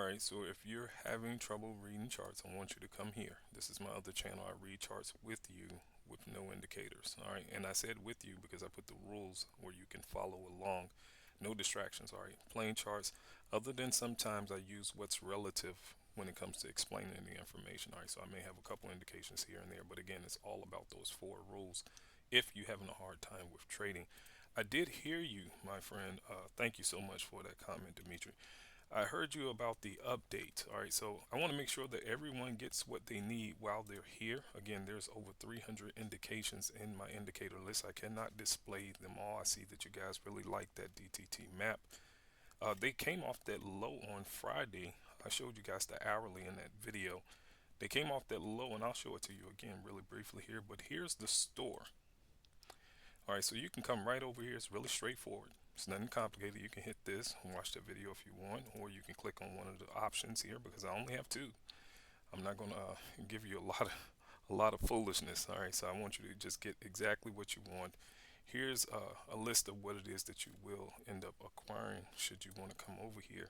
right, so if you're having trouble reading charts, I want you to come here. This is my other channel. I read charts with you with no indicators. All right, and I said with you because I put the rules where you can follow along. No distractions. All right, plain charts. Other than sometimes I use what's relative when it comes to explaining the information. All right, so I may have a couple indications here and there, but again, it's all about those four rules if you're having a hard time with trading. I did hear you, my friend. Thank you so much for that comment, Dimitri. I heard you about the update. All right, so I want to make sure that everyone gets what they need while they're here. Again, there's over 300 indications in my indicator list. I cannot display them all. I see that you guys really like that DTT map. They came off that low on Friday. I showed you guys the hourly in that video. They came off that low, and I'll show it to you again really briefly here. But here's the store. All right, so you can come right over here. It's really straightforward. It's nothing complicated. You can hit this and watch the video if you want, or you can click on one of the options here because I only have two. I'm not going to give you a lot of foolishness. All right, so I want you to just get exactly what you want. Here's a list of what it is that you will end up acquiring should you want to come over here.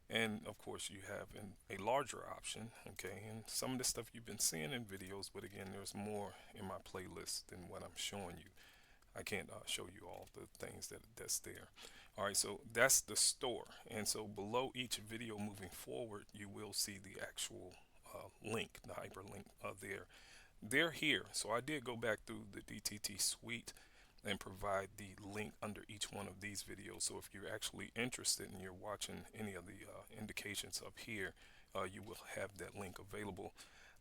And of course, you have a larger option, okay? And some of the stuff you've been seeing in videos, but again, there's more in my playlist than what I'm showing you. I can't show you all the things that's there. All right, so that's the store. And so below each video moving forward, you will see the actual link, the hyperlink there. They're here. So I did go back through the DTT suite and provide the link under each one of these videos. So if you're actually interested and you're watching any of the indications up here, you will have that link available.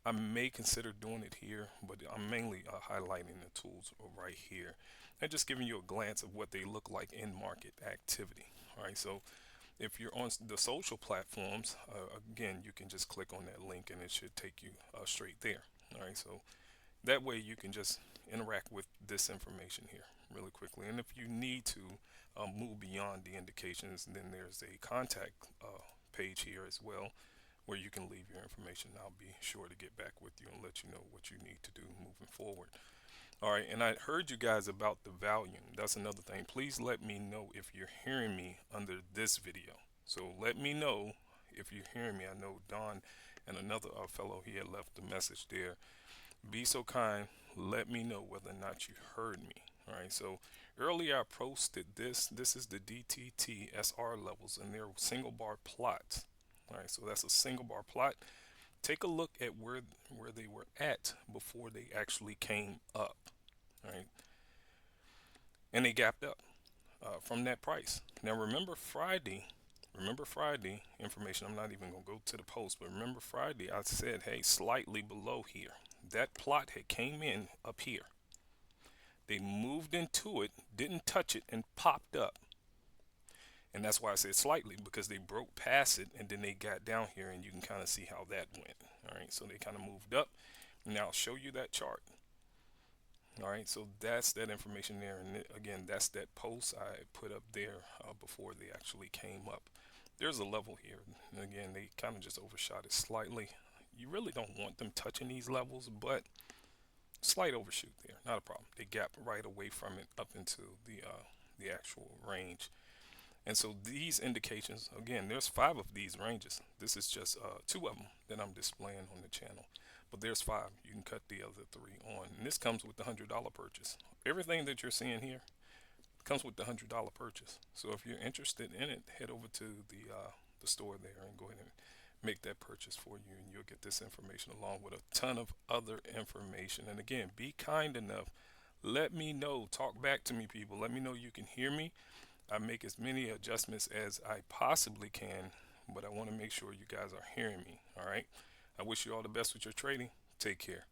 I may consider doing it here, but I'm mainly highlighting the tools right here and just giving you a glance of what they look like in market activity. All right, so if you're on the social platforms, again, you can just click on that link and it should take you straight there. All right, so that way you can just interact with this information here really quickly. And if you need to move beyond the indications, then there's a contact page here as well, where you can leave your information. I'll be sure to get back with you and let you know what you need to do moving forward. All right, and I heard you guys about the volume. That's another thing. Please let me know if you're hearing me under this video. So let me know if you're hearing me. I know Don and another fellow, he had left a message there. Be so kind, let me know whether or not you heard me. All right, so earlier I posted this. This is the DTT SR levels, and they're single bar plots. All right, so that's a single bar plot. Take a look at where they were at before they actually came up. All right, and they gapped up from that price. Now remember Friday. Remember Friday information. I'm not even gonna go to the post, but remember Friday I said, hey, slightly below here. That plot had came in up here. They moved into it, didn't touch it, and popped up. And that's why I said slightly, because they broke past it and then they got down here, and you can kind of see how that went. All right, so they kind of moved up. Now I'll show you that chart. All right, so that's that information there. And again, that's that post I put up there before they actually came up. There's a level here. And again, they kind of just overshot it slightly. You really don't want them touching these levels, but slight overshoot there, not a problem. They gap right away from it up into the actual range. And so these indications, again, there's 5 of these ranges. This is just 2 of them that I'm displaying on the channel. But there's 5. You can cut the other 3 on. And this comes with the $100 purchase. Everything that you're seeing here comes with the $100 purchase. So if you're interested in it, head over to the store there and go ahead and make that purchase for you, and you'll get this information along with a ton of other information. And again, be kind enough. Let me know. Talk back to me, people. Let me know you can hear me. I make as many adjustments as I possibly can, but I want to make sure you guys are hearing me. All right. I wish you all the best with your trading. Take care.